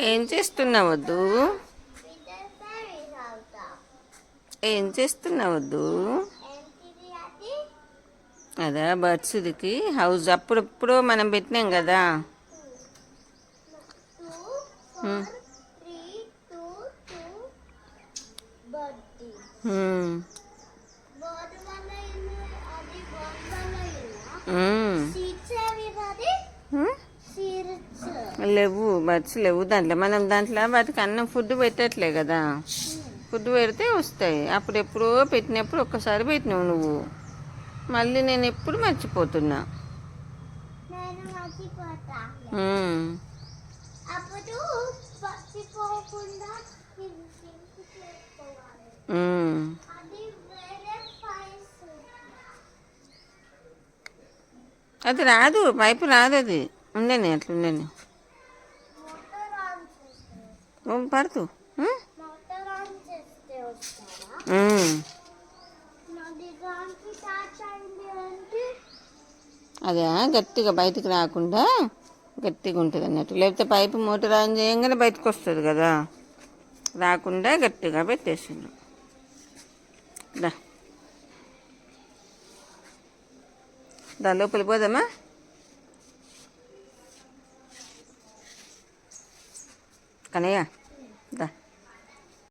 ఏం చేస్తున్నావద్దు? ఏం చేస్తున్నావద్దు? అదా బర్త్స్కి హౌస్ అప్పుడప్పుడు మనం పెట్టినాం కదా. లేవు బర్డ్స్ లేవు దాంట్లో. మనం దాంట్లో వాటికి అన్నం ఫుడ్ పెట్టట్లే కదా. ఫుడ్ పెడితే వస్తాయి. అప్పుడెప్పుడో పెట్టినప్పుడు ఒక్కసారి పెట్టినావు నువ్వు. మళ్ళీ నేను ఎప్పుడు మర్చిపోతున్నా. అది రాదు, పైపు రాదు. అది ఉండని అట్లా ఉండని పడుతూ. అదే గట్టిగా బయటికి రాకుండా గట్టిగా ఉంటుంది అన్నట్టు. లేకపోతే పైపు మోటార్ ఆన్ చేయగానే బయటకు వస్తుంది కదా. రాకుండా గట్టిగా పెట్టేసిండు. దా లోపలికి పోదామా? కనయ్య